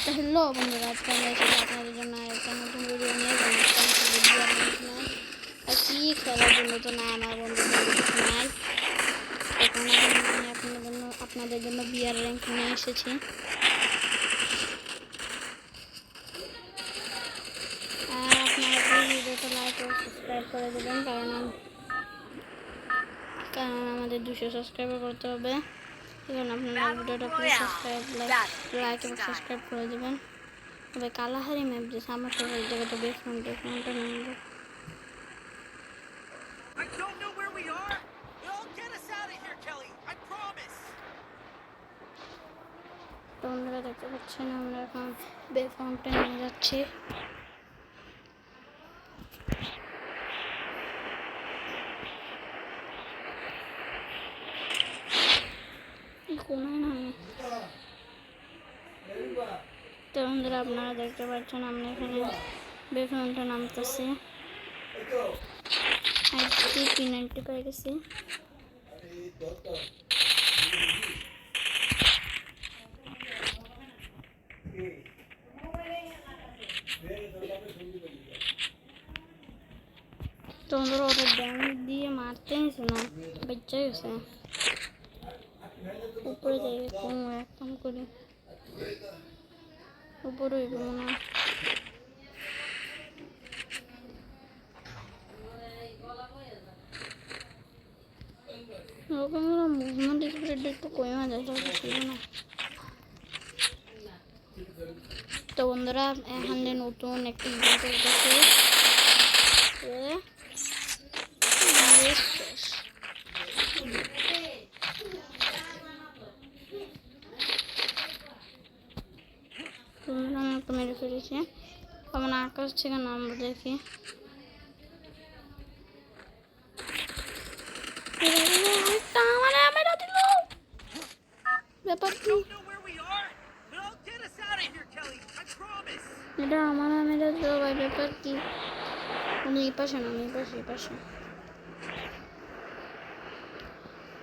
তো হ্যালো বন্ধুরা, আজকে আমরা এসেছি আপনাদের জন্য একটা নতুন ভিডিও নিয়ে। আর কি খেলার জন্য তো না, আমার বন্ধুদের কিছু নাই। এখন আমি আপনাদের জন্য বিয়ার র্যাঙ্ক নিয়ে এসেছি। আর আপনারা প্লিজ ভিডিওটা লাইক ও সাবস্ক্রাইব করে দেবেন, কারণ আমাদের 200 সাবস্ক্রাইবার করতে হবে। এখন আপনারা ভিডিওটা প্লিজ লাইক এবং সাবস্ক্রাইব করে দেবেন। তবে কালাহারি ম্যাপ যে আমার সবাই জায়গাটা বেফ্রন্টটা নিয়ে যাবে। তো বন্ধুরা দেখতে পাচ্ছেন আমরা এখন বেফ্রন্টে নিয়ে যাচ্ছি। তো বন্ধুরা আপনারা দেখতে পাচ্ছেন আমরা এখানে বেফ্রন্টে নামতেছি। P90 পেয়ে গেছি। তো বন্ধুরা ওটা ড্যামেজ দিয়ে মারতে নিছে না, বেঁচে গেছে। উপরে যাই কোনো এক কাম করি, উপরে হইব মনে হয়। মুভমেন্ট স্পিড একটু কমে যায়, ছিল না। তো বন্ধুরা এখানে নতুন একটি ইভেন্ট হচ্ছে, মেরে ফেলেছি। আমার আকাশ থেকে নামবো দেখি। ব্যাপার কি এটা আমার মেরে দিল ভাই, ব্যাপার কি? এই পাশে না,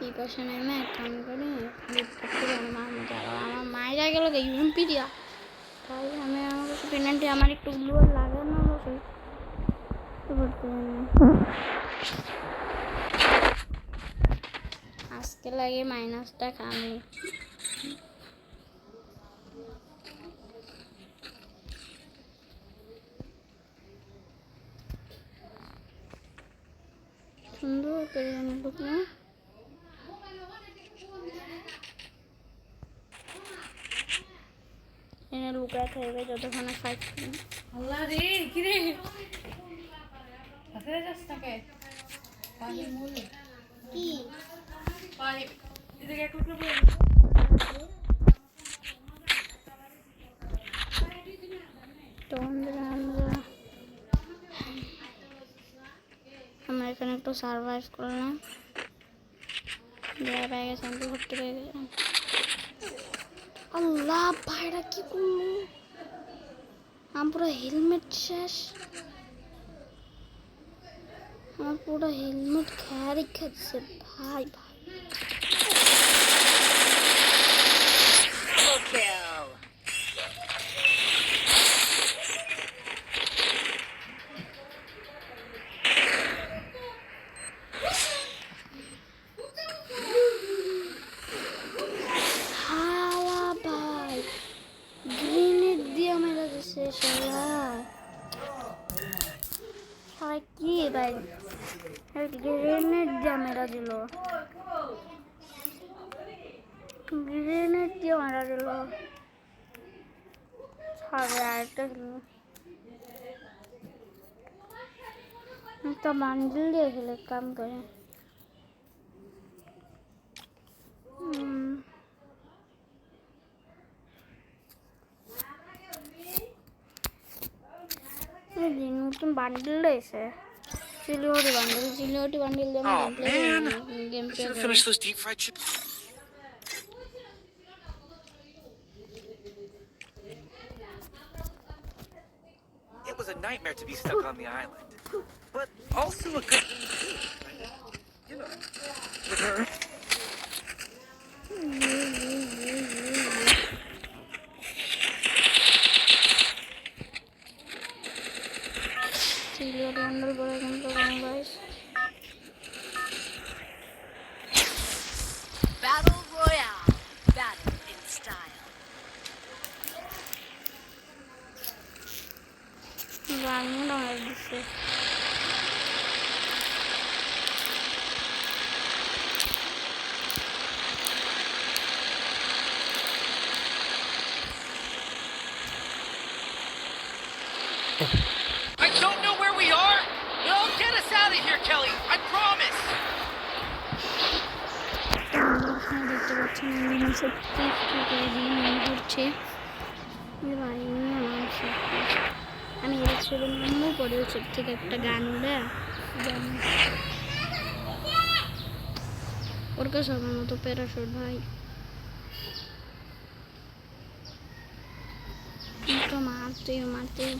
এই পাশে নেমে এক কাম করি, আমার মায়েরা গেল ইউএমপি দিয়া। তাই আমি আমার কাছে পেনাল্টি আমার একটু গ্লোর লাগে না, আজকে লাগে মাইনাসটা খামি। সুন্দর করে আমি ঢুকলাম। এনে লুকা থাকবে যতক্ষণে ফাইট করি। আল্লাহ রে, কি রে আসলে যাস না কে পানি মূল কি পানি এদিকে টুকরো পড়ে তো আমরা এখানে একটু সার্ভাইভ করলাম। পেয়ে গেছে, আমি ঘুরতে পেয়ে গেলাম। আল্লাহ ভাইরা কি করলো, আমার পুরো হেলমেট শেষ। আমার পুরো হেলমেট খেয়ারি খাচ্ছে ভাই ভাই। কি ভাই গ্রেনেড দিয়ে মেরা দিল, গ্রেনেড দিয়ে মারা দিল। আরেকটা একটা বান্ডিল দিয়ে খেলে কাম করে। নতুন বান্ডিল এসে চিলিওটি বান্ডিল দিয়ে গেম প্লে করি। It was a nightmare to be stuck on the island, but also a good, you know, with her. ভিডিওটি হ্যান্ডেল করে কিন্তু guys Battle Royale. Battle in style. রান্না হয়ে দিচ্ছে I don't know where we are, but I'll get us out of here, Kelly. I promise. আপনারা দেখতে পাচ্ছেন আমি সত্যি করে দিয়ে মনে হচ্ছে ভাই আমি এর ছেলে নামও পরে ওর থেকে একটা গান উড়ে ওর কাছে আমার মতো প্যারাশুট ভাই তো মারতে আমটেন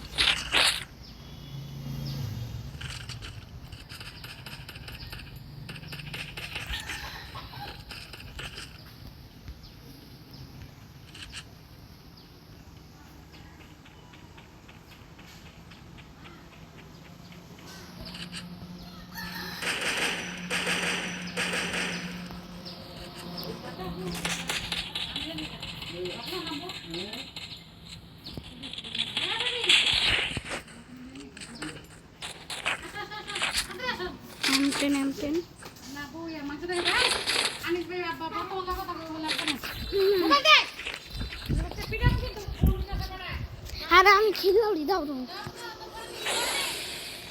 আর আমি খিলাউরি দাও তুমি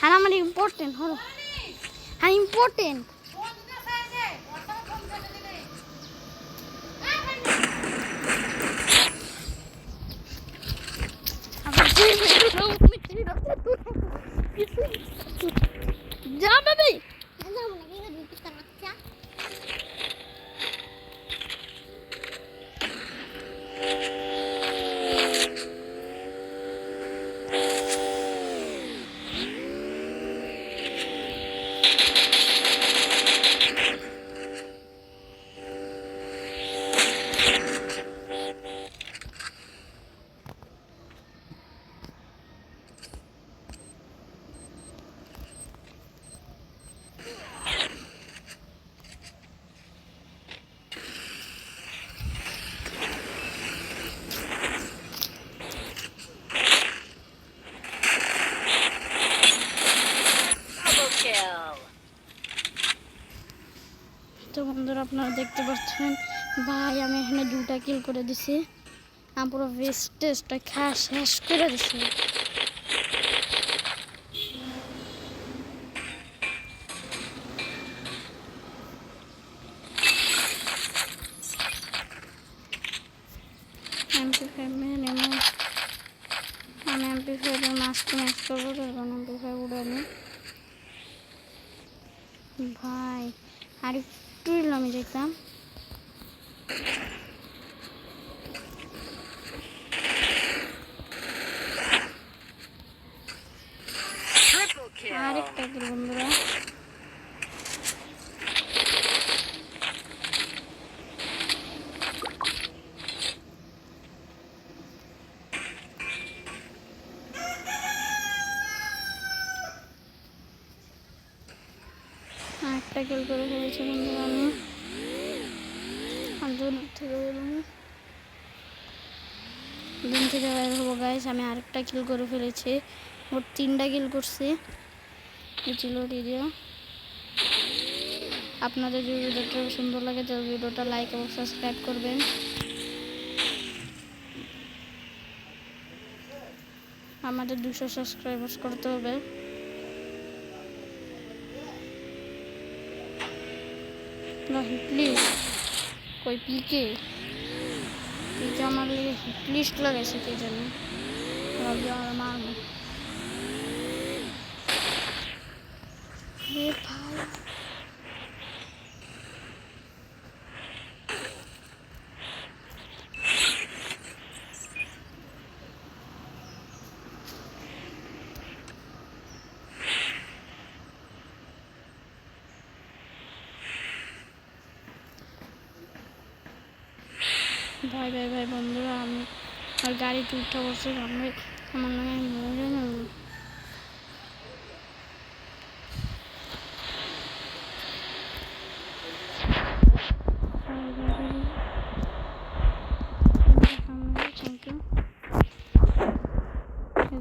আর আমার ইম্পর্টেন্ট হলো আর ইম্পর্টেন্ট যা বেবি Double kill. তো বন্ধুরা আপনারা দেখতে পাচ্ছেন ভাই আমি এখানে 2টা কিল করে দিছি আমি পুরো ওয়েস্টেজটা শেষ করে দিছি MP5 মেরে নেব আমি MP5 এর মাস্ক করবো তখন MP5 উড়ানি ভাই আর একটু আমি যেতাম Triple kill. আরেকটা কিল বন্ধুরা আরেকটা কিল করে ফেলেছি বন্ধুরা আমি দিন থেকে বের হবো গাইস আমি আরেকটা কিল করে ফেলেছি মোট 3টা কিল করছি এই ছিল ভিডিও আপনাদের যদি ভিডিওটা সুন্দর লাগে তাহলে ভিডিওটা লাইক এবং সাবস্ক্রাইব করবেন আমাদের 200 সাবস্ক্রাইবার্স করতে হবে প্লিজ कोई पीके हमारे लिए लिस्ट लगे सके जन मार भाई ভাই ভাই ভাই বন্ধুরা আমি আর গাড়ি উঠে বসে আমার নামে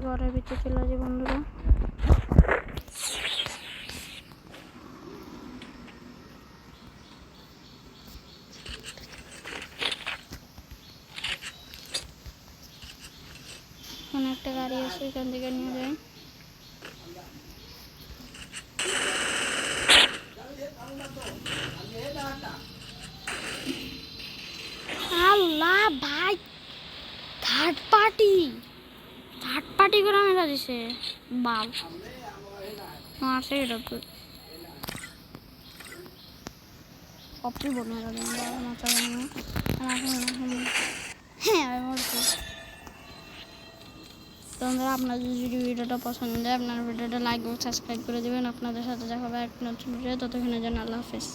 ঘরের ভিতরে চলে যাই বন্ধুরা। এখানে একটা গাড়ি আছে, এখান থেকে নিয়ে যাই। আল্লাহ ভাই, থার্ড পার্টি করে মেলা দিছে বাল মারছে। এটা তো সবচেয়ে বড় মেলা দেন মাথা হ্যাঁ আমি বলছি। তোমরা আপনাদের যদি ভিডিওটা পছন্দ হয় আপনার ভিডিওটা লাইক ও সাবস্ক্রাইব করে দেবেন। আপনাদের সাথে দেখা হবে এক নতুন ভিডিও, ততক্ষণের জন্য আল্লাহ হাফেজ।